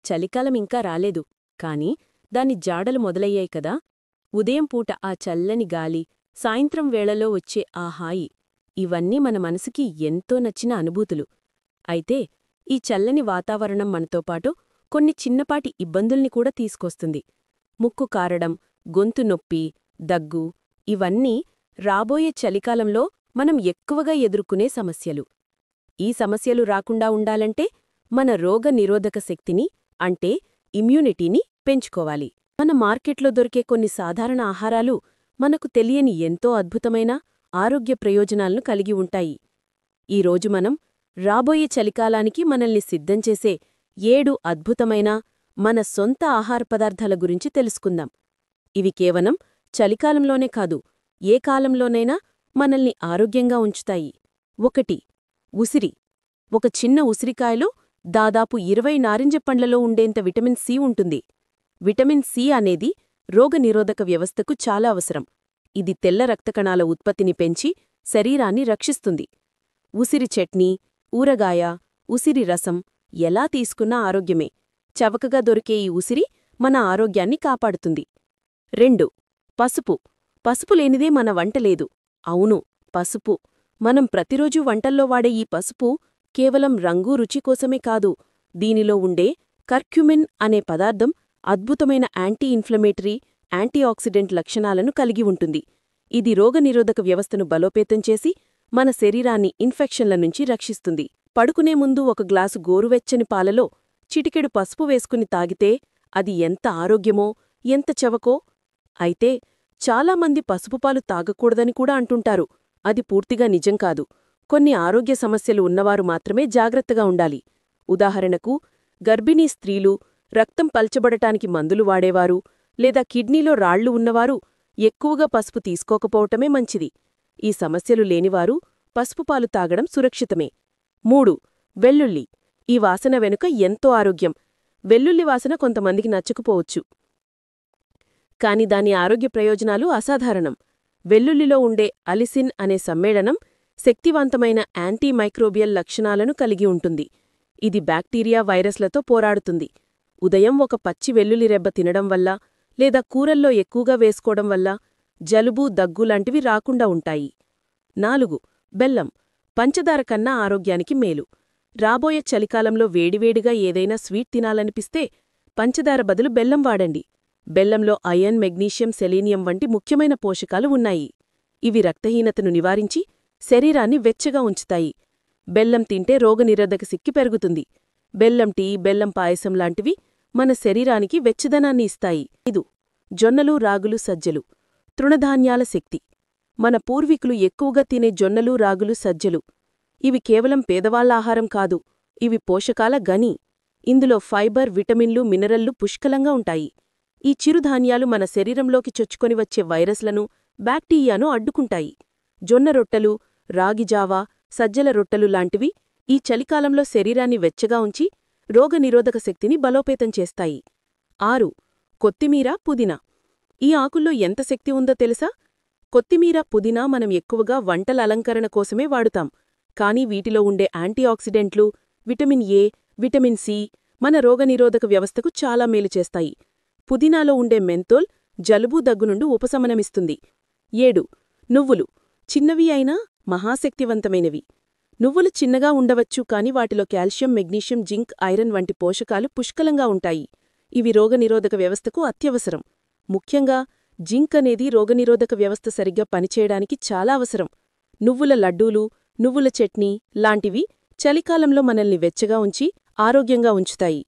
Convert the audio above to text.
చలికాలం ఇంకా రాలేదు, కాని దాని జాడలు మొదలయ్యాయి కదా. ఉదయం పూట ఆ చల్లని గాలి, సాయంత్రం వేళలో వచ్చే ఆ హాయి, ఇవన్నీ మన మనసుకి ఎంతో నచ్చిన అనుభూతులు. అయితే ఈ చల్లని వాతావరణం మనతోపాటు కొన్ని చిన్నపాటి ఇబ్బందుల్ని కూడా తీసుకొస్తుంది. ముక్కు కారడం, గొంతు నొప్పి, దగ్గు, ఇవన్నీ రాబోయే చలికాలంలో మనం ఎక్కువగా ఎదుర్కొనే సమస్యలు. ఈ సమస్యలు రాకుండా ఉండాలంటే మన రోగ నిరోధక శక్తిని, అంటే ఇమ్యూనిటీని పెంచుకోవాలి. మన మార్కెట్లో దొరికే కొన్ని సాధారణ ఆహారాలు మనకు తెలియని ఎంతో అద్భుతమైన ఆరోగ్య ప్రయోజనాలను కలిగి ఉంటాయి. ఈరోజు మనం రాబోయే చలికాలానికి మనల్ని సిద్ధం చేసే 7 అద్భుతమైన మన సొంత ఆహార పదార్థాల గురించి తెలుసుకుందాం. ఇవి కేవలం చలికాలంలోనే కాదు, ఏ కాలంలోనైనా మనల్ని ఆరోగ్యంగా ఉంచుతాయి. 1. ఉసిరి. ఒక చిన్న ఉసిరికాయలో దాదాపు 20 నారింజ పండ్లలో ఉండేంత విటమిన్ సి ఉంటుంది. విటమిన్ సి అనేది రోగనిరోధక వ్యవస్థకు చాలా అవసరం. ఇది తెల్ల రక్తకణాల ఉత్పత్తిని పెంచి శరీరాన్ని రక్షిస్తుంది. ఉసిరి చట్నీ, ఊరగాయ, ఉసిరి రసం ఎలా తీసుకున్నా ఆరోగ్యమే. చవకగా దొరికే ఈ ఉసిరి మన ఆరోగ్యాన్ని కాపాడుతుంది. 2. పసుపు. పసుపు లేనిదే మన వంట లేదు. అవును, పసుపు. మనం ప్రతిరోజూ వంటల్లో వాడే ఈ పసుపు కేవలం రంగు, రుచి కోసమే కాదు. దీనిలో ఉండే కర్క్యుమిన్ అనే పదార్థం అద్భుతమైన యాంటీ ఇన్ఫ్లమేటరీ, యాంటీఆక్సిడెంట్ లక్షణాలను కలిగి ఉంటుంది. ఇది రోగనిరోధక వ్యవస్థను బలోపేతం చేసి మన శరీరాన్ని ఇన్ఫెక్షన్ల నుంచి రక్షిస్తుంది. పడుకునే ముందు ఒక గ్లాసు గోరువెచ్చని పాలలో చిటికెడు పసుపు వేసుకుని తాగితే అది ఎంత ఆరోగ్యమో, ఎంత చవకో. అయితే చాలామంది పసుపుపాలు తాగకూడదని కూడా అంటుంటారు. అది పూర్తిగా నిజం కాదు. కొన్ని ఆరోగ్య సమస్యలు ఉన్నవారు మాత్రమే జాగ్రత్తగా ఉండాలి. ఉదాహరణకు, గర్భిణీ స్త్రీలు, రక్తం పల్చబడటానికి మందులు వాడేవారు, లేదా కిడ్నీలో రాళ్లు ఉన్నవారు ఎక్కువగా పసుపు తీసుకోకపోవటమే మంచిది. ఈ సమస్యలు లేనివారు పసుపుపాలు తాగడం సురక్షితమే. 3. వెల్లుల్లి. ఈ వాసన వెనుక ఎంతో ఆరోగ్యం. వెల్లుల్లి వాసన కొంతమందికి నచ్చకపోవచ్చు, కాని దాని ఆరోగ్య ప్రయోజనాలు అసాధారణం. వెల్లుల్లిలో ఉండే అలిసిన్ అనే సమ్మేళనం శక్తివంతమైన యాంటీమైక్రోబియల్ లక్షణాలను కలిగి ఉంటుంది. ఇది బ్యాక్టీరియా, వైరస్లతో పోరాడుతుంది. ఉదయం ఒక పచ్చి వెల్లుల్లి రెబ్బ తినడం వల్ల, లేదా కూరల్లో ఎక్కువగా వేసుకోవడం వల్ల జలుబు, దగ్గు లాంటివి రాకుండా ఉంటాయి. 4. బెల్లం. పంచదార కన్నా ఆరోగ్యానికి మేలు. రాబోయే చలికాలంలో వేడివేడిగా ఏదైనా స్వీట్ తినాలనిపిస్తే పంచదార బదులు బెల్లం వాడండి. బెల్లంలో ఐరన్, మెగ్నీషియం, సెలీనియం వంటి ముఖ్యమైన పోషకాలు ఉన్నాయి. ఇవి రక్తహీనతను నివారించి శరీరాన్ని వెచ్చగా ఉంచుతాయి. బెల్లం తింటే రోగనిరోధక శక్తి పెరుగుతుంది. బెల్లం టీ, బెల్లం పాయసం లాంటివి మన శరీరానికి వెచ్చదనాన్ని ఇస్తాయి. 5. జొన్నలు, రాగులు, సజ్జలు. తృణధాన్యాల శక్తి. మన పూర్వీకులు ఎక్కువగా తినే జొన్నలు, రాగులు, సజ్జలు. ఇవి కేవలం పేదవాళ్ల ఆహారం కాదు, ఇవి పోషకాల గని. ఇందులో ఫైబర్, విటమిన్లు, మినరల్లు పుష్కలంగా ఉంటాయి. ఈ చిరుధాన్యాలు మన శరీరంలోకి చొచ్చుకొని వచ్చే వైరస్లను, బ్యాక్టీరియాను అడ్డుకుంటాయి. జొన్న రొట్టెలు, రాగిజావా, సజ్జల రొట్టెలు లాంటివి ఈ చలికాలంలో శరీరాన్ని వెచ్చగా ఉంచి రోగనిరోధక శక్తిని బలోపేతం చేస్తాయి. 6. కొత్తిమీర, పుదీనా. ఈ ఆకుల్లో ఎంత శక్తి ఉందో తెలుసా? కొత్తిమీర, పుదీనా మనం ఎక్కువగా వంటల అలంకరణ కోసమే వాడుతాం. కానీ వీటిలో ఉండే యాంటీఆక్సిడెంట్లు, విటమిన్ ఏ, విటమిన్ సి మన రోగనిరోధక వ్యవస్థకు చాలా మేలు చేస్తాయి. పుదీనాలో ఉండే మెంతోల్ జలుబు, దగ్గు నుండి ఉపశమనమిస్తుంది. 7. నువ్వులు. చిన్నవి అయినా మహాశక్తివంతమైనవి. నువ్వులు చిన్నగా ఉండవచ్చు, కాని వాటిలో కాల్షియం, మెగ్నీషియం, జింక్, ఐరన్ వంటి పోషకాలు పుష్కలంగా ఉంటాయి. ఇవి రోగనిరోధక వ్యవస్థకు అత్యవసరం. ముఖ్యంగా జింక్ అనేది రోగనిరోధక వ్యవస్థ సరిగ్గా పనిచేయడానికి చాలా అవసరం. నువ్వుల లడ్డూలు, నువ్వుల చట్నీ లాంటివి చలికాలంలో మనల్ని వెచ్చగా ఉంచి ఆరోగ్యంగా ఉంచుతాయి.